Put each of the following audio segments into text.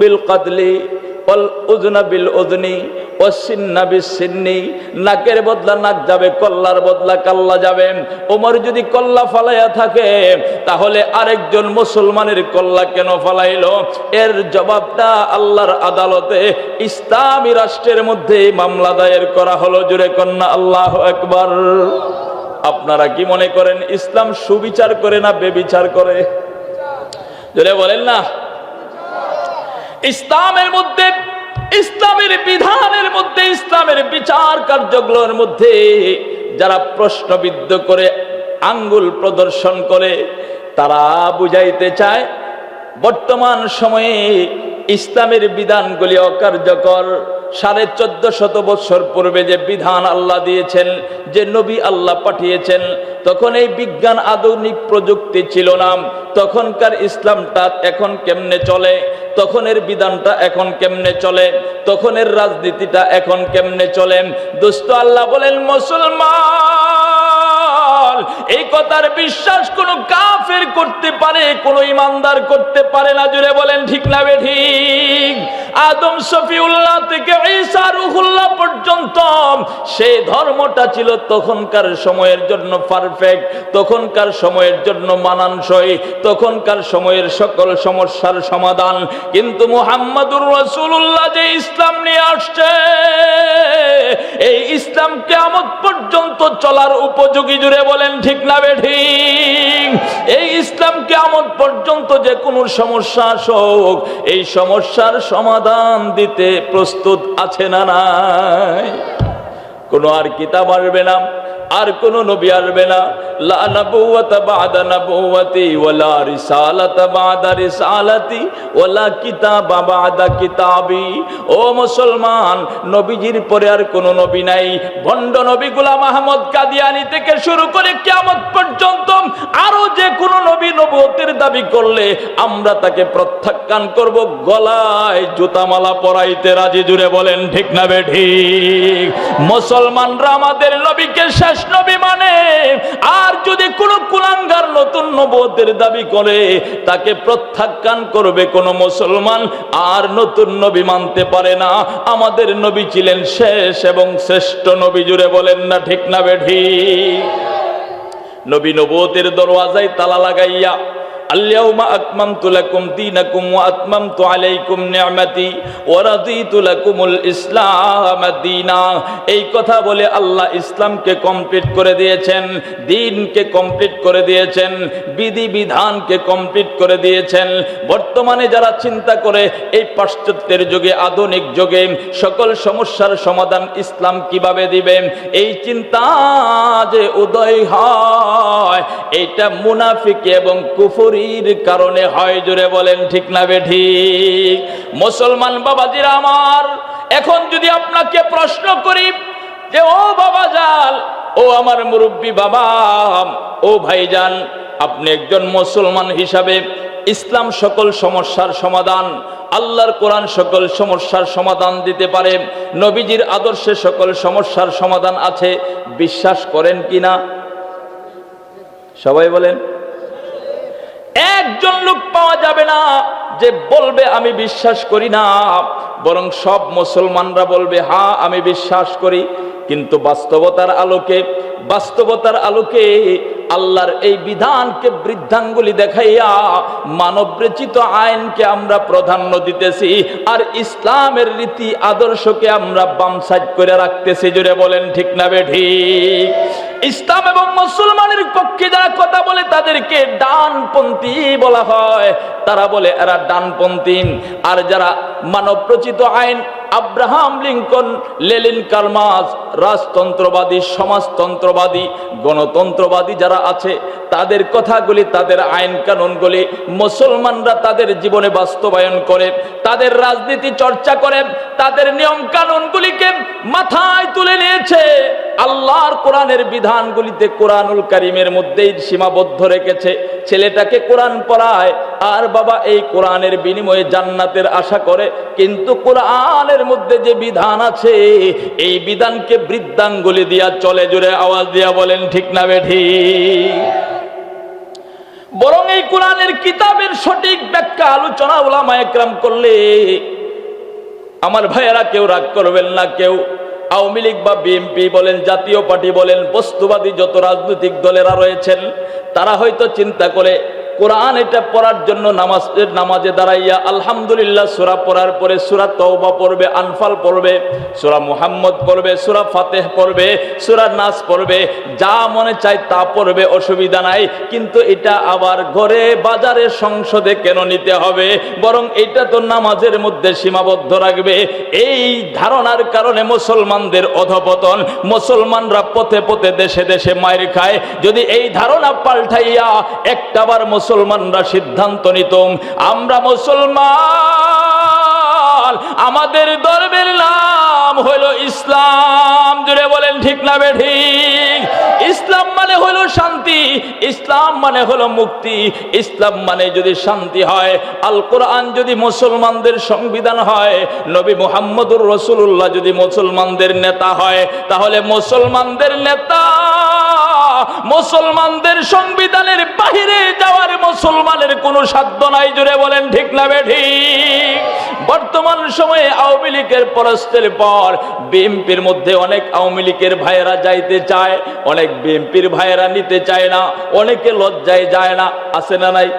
বিল কাতলি ওয়াল উযনা বিল উযনি ওয়াস সিন্না বিস সিন্নি, নাকের বদলা নাক যাবে, কল্লার বদলা কাল্লা যাবে। ওমর যদি কল্লা ফালাইয়া থাকে তাহলে আরেকজন মুসলমানের কল্লা কেন ফালাইলো? এর জবাবটা আল্লাহর আদালতে ইসলামী রাষ্ট্রের মধ্যে মামলা দায়ের করা হলো। জোরে কন্যা আল্লাহু আকবার। আপনারা কি মনে করেন ইসলাম সুবিচার করে না বেবিচার করে? জোরে বলেন না। ইসলামের মধ্যে, ইসলামের বিধানের মধ্যে, ইসলামের বিচার কার্যগুলোর মধ্যে যারা প্রশ্নবিদ্ধ করে আঙ্গুল প্রদর্শন করে তারা বুঝাইতে চায় বর্তমান সময়ে ইসলামের বিধানগুলি অকার্যকর। 1450 বছর পূর্বে যে বিধান আল্লাহ দিয়েছেন, যে নবী আল্লাহ পাঠিয়েছেন, তখন এই বিজ্ঞান আধুনিক প্রযুক্তি ছিল না। তখনকার ইসলামটা এখন কেমনে চলে, তখনের বিধানটা এখন কেমনে চলে, তখনের রাজনীতিটা এখন কেমনে চলে। দোস্ত আল্লাহ বলেন, মুসলমান এই কথার বিশ্বাস কোন কাফের করতে পারে, কোন ইমানদার করতে পারে না। জুড়ে বলেন ঠিক না বেঠিক? আদম শফিউল্লাহ থেকে ঈসা রুহুল্লাহ পর্যন্ত সেই ধর্মটা ছিল তখনকার সময়ের জন্য পারফেক্ট, তখনকার সময়ের জন্য মানানসই, তখনকার সময়ের সকল সমস্যার সমাধান। কিন্তু মুহাম্মাদুর রাসূলুল্লাহ যে ইসলাম নিয়ে আসছে, এই ইসলাম কিয়ামত পর্যন্ত চলার উপযোগী। জুড়ে বলেন ঠিক না বেঠিক? এই ইসলাম কিয়ামত পর্যন্ত যে কোনো সমস্যা আসুক, এই সমস্যার সমাধান দিতে প্রস্তুত আছে না নাই? কোন আর কিতাব আসবে না, আর কোন নবী আসবে না। লা নবুওয়াতা বা'দা নবুওয়াতি ওয়ালা রিসালাতা বা'দা রিসালাতি ওয়ালা কিতাবা বা'দা কিতাবি। ও মুসলমান, নবীজির পরে আর কোন নবী নাই। ভণ্ড নবী গোলাম আহমদ কাদিয়ানী থেকে শুরু করে কিয়ামত পর্যন্ত আরো যে কোন নবী নবুয়তের দাবি করলে আমরা তাকে প্রত্যাখ্যান করব, গলায় জুতামালা পরাইতে রাজি। জুড়ে বলেন ঠিক না বেঠিক? মুসলমানরা আমাদের নবীকে শেষ নবী মানে, আর যদি কোন কুলাঙ্গার নতুন নবুয়তের দাবি করে তাকে প্রত্যাখ্যান করবে কোন মুসলমান। আর নতুন নবী মানতে পারে না। আমাদের নবী ছিলেন শেষ এবং শ্রেষ্ঠ নবী। জুড়ে বলেন না ঠিক না বেঠিক? নবী নবুয়তের দরওয়াজায় তালা লাগাইয়া আল-ইয়াউমা আকমালতু লাকুম দীনাকুম ওয়া আতমামতু আলাইকুম নি'মাতি ওয়া রাদিতু লাকুমুল ইসলাম দীনা, এই কথা বলে আল্লাহ ইসলামকে কমপ্লিট করে দিয়েছেন, দ্বীনকে কমপ্লিট করে দিয়েছেন, বিধি বিধানকে কমপ্লিট করে দিয়েছেন। বর্তমানে যারা চিন্তা করে এই পাশ্চাত্যের যুগে, আধুনিক যুগে সকল সমস্যার সমাধান ইসলাম কিভাবে দিবে, এই চিন্তা যে উদয় হয়, এটা মুনাফিকি এবং কুফরি কারণে হয়। জোরে বলেন ঠিক না বেঠিক? মুসলমান বাবাজিরা আমার, এখন যদি আপনাকে প্রশ্ন করি যে ও বাবাজান, ও আমার মুরব্বী বাবা, ও ভাইজান, আপনি একজন মুসলমান হিসাবে ইসলাম সকল সমস্যার সমাধান, আল্লাহর কোরআন সকল সমস্যার সমাধান দিতে পারে, নবীজির আদর্শে সকল সমস্যার সমাধান আছে, বিশ্বাস করেন কিনা? সবাই বলেন। একজন লোক পাওয়া যাবে না যে বলবে আমি বিশ্বাস করি না, বরং সব মুসলমানরা বলবে হ্যাঁ আমি বিশ্বাস করি। কিন্তু বাস্তবতার আলোকে আল্লাহর এই বিধানকে বৃদ্ধাঙ্গুলি দেখাইয়া মানব রচিত আইনকে আমরা প্রাধান্য দিতেছি, আর ইসলামের রীতি আদর্শকে আমরা বাম সাইড করে রাখতেছি। জুড়ে বলেন ঠিক না বেঠিক? ইসলাম এবং মুসলমানের পক্ষে যারা কথা বলে তাদেরকে ডানপন্থী বলা হয়, তারা বলে এরা ডানপন্থী। আর যারা মানব রচিত আইন, Abraham Lincoln, Lenin, Karl Marx, রাজতন্ত্রবাদী, সমাজতন্ত্রবাদী, গণতন্ত্রবাদী যারা আছে, তাদের কথাগুলি, তাদের আইন কানুনগুলি মুসলমানরা তাদের জীবনে বাস্তবায়ন করে, তাদের রাজনীতি চর্চা করে, তাদের নিয়ম কানুনগুলিকে মাথায় তুলে নিয়েছে। আল্লাহর কোরআনের বিধানগুলিতে কোরআনুল কারীমের মধ্যেই সীমাবদ্ধ রেখেছে। ছেলেটাকে কোরআন পড়ায় আর বাবা এই কোরআনের বিনিময়ে জান্নাতের আশা করে, কিন্তু কোরআনের মধ্যে যে বিধান আছে এই বিধানকে বৃদ্ধাঙ্গুলি দিয়া চলে। জোরে আওয়াজ দিয়া বলেন ঠিক না বেঠিক? বরং এই কোরআনের কিতাবের সঠিক ব্যাখ্যা আলোচনা উলামায়ে কেরাম করলে, আমার ভাইয়েরা কেউ রাগ করবেন না, কেউ আওয়ামী লীগ বা বিএনপি বলেন, জাতীয় পার্টি বলেন, বস্তুবাদী যত রাজনৈতিক দলেরা রয়েছেন, তারা হয়তো চিন্তা করে কোরআন এটা পড়ার জন্য নামাজে দাঁড়াইয়া আলহামদুলিল্লাহ সূরা পড়ার পরে সূরা তওবা পড়বে, আনফাল পড়বে, সূরা মুহাম্মদ পড়বে, সূরা ফাতিহ পড়বে, সূরা নাস পড়বে, যা মনে চায় তা পড়বে, অসুবিধা নাই। কিন্তু এটা আবার ঘরে বাজারে সংসদে কেন নিতে হবে? বরং এটা তো নামাজের মধ্যে সীমাবদ্ধ রাখবে। এই ধারণার কারণে মুসলমানদের অধপতন, মুসলমানরা পথে পথে দেশে দেশে মাইর খায়। যদি এই ধারণা পাল্টাইয়া একটাবার মুসলমানরা সিদ্ধান্ত নিতম, আমরা মুসলমান, আমাদের ধর্মের নাম হলো ইসলাম, জুড়ে বলেন ঠিক না বেঠিক? ইসলাম মানে হলো শান্তি, ইসলাম মানে হলো মুক্তি, ইসলাম মানে যদি শান্তি হয়, আল কোরআন যদি মুসলমানদের সংবিধান হয়, নবী মুহাম্মদুর রাসূলুল্লাহ যদি মুসলমানদের নেতা হয়, তাহলে মুসলমানদের নেতা মুসলমানদের সংবিধানের বাহিরে যাওয়ার মুসলমানের কোনো সাধ্য নাই, জুড়ে বলেন ঠিক না বেঠিক? বর্তমান সময়ে আওয়ামী লীগের পরাস্তের পর বিএনপির মধ্যে অনেক আওয়ামী লীগের ভাইয়েরা যাইতে চায়, অনেক বিএনপির ভাইয়েরা নিতে চায় না, অনেকে লজ্জায় যায় না, আছে না নাই?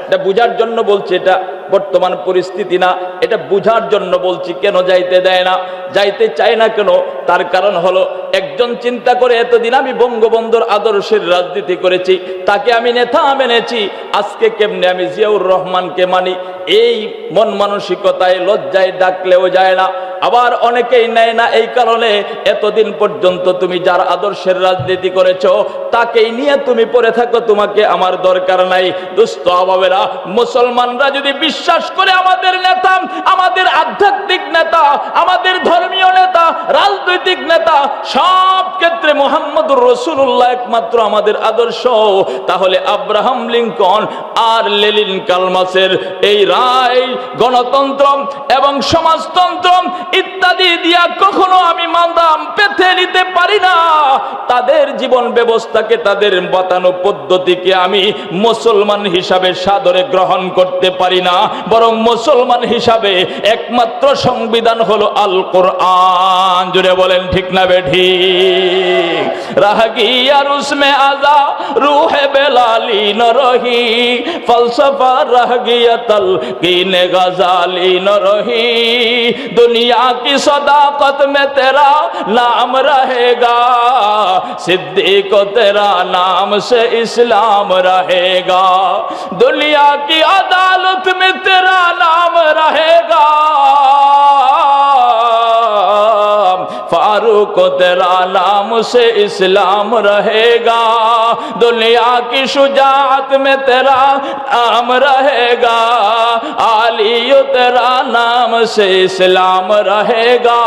এটা বুঝার জন্য বলছি, এটা বর্তমান পরিস্থিতি না, এটা বুঝার জন্য বলছি। কেন যাইতে দেয় না, যাইতে চায় না কেন? তার কারণ হলো, একজন চিন্তা করে এতদিন আমি বঙ্গবন্ধুর আদর্শের রাজনীতি করেছি, তাকে আমি নেতা মেনেছি, আজকে কেমনে আমি জিয়াউর রহমানকে মানি? এই মন মানসিকতায় লজ্জায় ডাকলেও যায় না। আবার অনেকেই নেয় না এই কারণে, এতদিন পর্যন্ত তুমি যার আদর্শের রাজনীতি করেছো তাকেই নিয়ে তুমি পড়ে থাকো, তোমাকে আমার দরকার নাই। দুস্থ অভাবেরা, মুসলমানরা যদি বিশ্বাস করে আমাদের নেতা, আমাদের আধ্যাত্মিক নেতা, আমাদের ধর্মীয় নেতা, রাজনৈতিক নেতা, সব ক্ষেত্রে মুহাম্মদুর রাসূলুল্লাহ একমাত্র আমাদের আদর্শ, তাহলে আব্রাহাম লিঙ্কন আর লেনিন কালমাসের এই রায়, গণতন্ত্র এবং সমাজতন্ত্র ইত্যাদি দিয়া কখনো আমি মানদাম পেতে নিতে পারি না। তাদের জীবন ব্যবস্থাকে, তাদের বাতানো পদ্ধতিকে আমি মুসলমান হিসাবে সাদরে গ্রহণ করতে পারি না। বরং মুসলমান হিসাবে একমাত্র সংবিধান হলো আল কোরআন, জুড়ে বলেন ঠিক না বেঠিক? রাহগিয়া রুসমে আজা রূহে বেলালি ন রহি, ফলসফা রাহগিয়া তলকিনে গজালি ন রহি, दुनिया की सदाकत में तेरा नाम रहेगा, सिद्दीक तेरा नाम से इस्लाम रहेगा, दुनिया की अदालत में तेरा नाम रहेगा, फारूक तेरा नाम से इस्लाम रहेगा, दुनिया की शुजाअत में तेरा नाम रहेगा, आली तेरा नाम से इस्लाम रहेगा,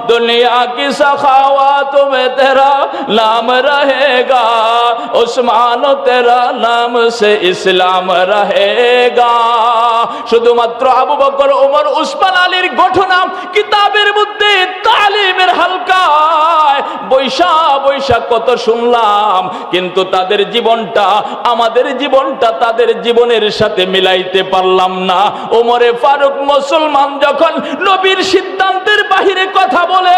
दुनिया की सखावत में तेरा नाम रहेगा, उस्मान तेरा नाम से इस्लाम रहेगा। শুধুমাত্র আবু বকর, ওমর, উসমান আলীর ঘটনা কিতাবের মধ্যে তালিমের হালকায় বৈশা বৈশা কত শুনলাম, কিন্তু তাদের জীবনটা, আমাদের জীবনটা তাদের জীবনের সাথে মিলাইতে পারলাম না। ওমরে ফারুক মুসলমান যখন নবীর সিদ্ধান্তের বাহিরে কথা বলে,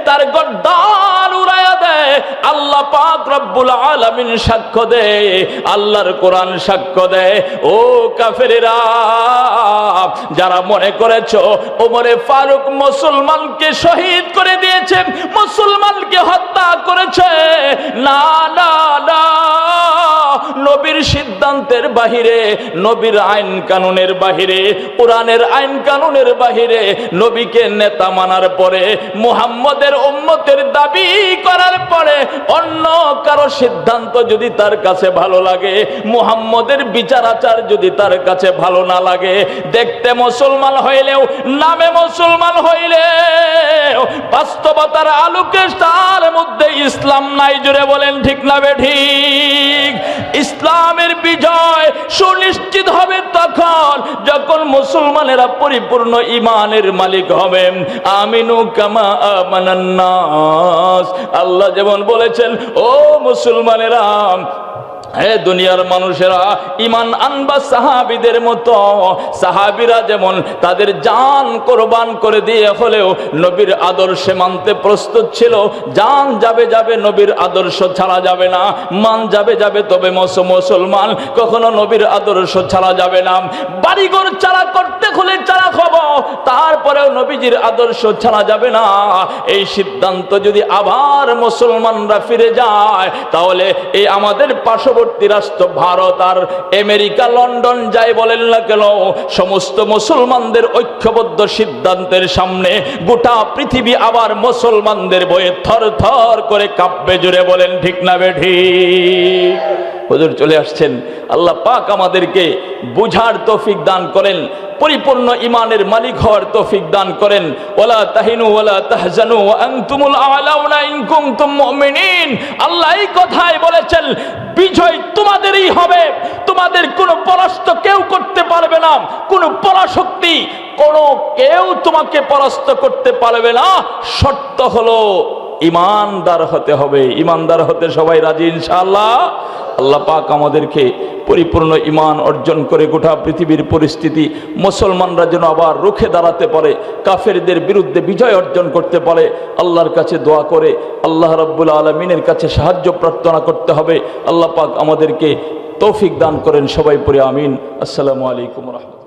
তার গর্দান উড়াইয়া দেয়। আল্লাহ পাক রব্বুল আলামিন সাক্ষ্য দেয়, আল্লাহর কোরআন সাক্ষ্য দেয়। ও কাফেরেরা, যারা মনে করেছো ওমরে ফারুক মুসলমানকে শহীদ করে দিয়েছে, মুসলমানকে হত্যা করেছে, না না না, নবীর সিদ্ধান্তের বাহিরে, নবীর আইন কানুনের বাহিরে, কোরআনের আইন কানুনের বাহিরে, নবীকে নেতা মানার পরে, মুহাম্মদের উম্মতের দাবি করার পরে অন্য কারো সিদ্ধান্ত যদি তার কাছে ভালো লাগে, মুহাম্মদের বিচার আচার যদি তার কাছে ভালো না লাগে, দেখতে মুসলমান হইলেও, নামে মুসলমান হইলেও বাস্তবতার আলোকে তার মধ্যে ইসলাম নাই, জুড়ে বলেন ঠিক না বেঠিক? ইসলামের বিজয় সুনিশ্চিত হবে তখন যখন মুসলমানেরা পরিপূর্ণ ঈমানের মালিক হবে। আমিনু কামা আমানান নাস, আল্লাহ যেমন বলেছেন, ও মুসলমানেরা হে দুনিয়ার মানুষেরা, ঈমান আনবা সাহাবীদের মতো। সাহাবীরা যেমন তাদের জান কোরবান করে দিয়ে হলেও নবীর আদর্শে মানতে প্রস্তুত ছিল। জান যাবে যাবে, নবীর আদর্শ ছাড়া যাবে না। মান যাবে যাবে, তবে মুসলমান কখনো নবীর আদর্শ ছাড়া যাবে না। বাড়িঘর চারা করতে হলে চারা খাবো, তারপরেও নবীজির আদর্শ ছাড়া যাবে না। এই সিদ্ধান্ত যদি আবার মুসলমানরা ফিরে যায়, তাহলে এই আমাদের পার্শ্ববর্তী রাষ্ট্র ভারত আর আমেরিকা, লন্ডন যাই বলেন না কেন, সমস্ত মুসলমানদের ঐক্যবদ্ধ সিদ্ধান্তের সামনে গোটা পৃথিবী আবার মুসলমানদের বয়ে থর থর করে কাঁপবে। জুড়ে বলেন ঠিক না বেঠিক? হুজুর চলে আসছেন। আল্লাহ পাক আমাদেরকে বুঝার তৌফিক দান করেন, পরিপূর্ণ ঈমানের মালিক হওয়ার তৌফিক দান করেন। ওয়ালা তাহিনু ওয়ালা তাহজানু ওয়া আনতুমুল আ'লাউনা ইন কুনতুম মুমিনিন। আল্লাহ এই কথাই বলেছেন, বিজয় তোমাদেরই হবে, তোমাদের কোনো পরাস্ত কেউ করতে পারবে না, কোনো পরাশক্তি কোনো কেউ তোমাকে পরাস্ত করতে পারবে না। শর্ত হলো ঈমানদার হতে হবে। ঈমানদার হতে সবাই রাজি ইনশাআল্লাহ? আল্লাহ পাক আমাদেরকে পরিপূর্ণ ঈমান অর্জন করে গোটা পৃথিবীর পরিস্থিতি মুসলমানরা যেন আবার রুখে দাঁড়াতে পারে, কাফেরদের বিরুদ্ধে বিজয় অর্জন করতে পারে, আল্লাহর কাছে দোয়া করে আল্লাহ রাব্বুল আলামিনের কাছে সাহায্য প্রার্থনা করতে হবে। আল্লাহ পাক আমাদেরকে তৌফিক দান করেন। সবাই পড়ে আমিন। আসসালামু আলাইকুম ওয়া রাহমাতুল্লাহ।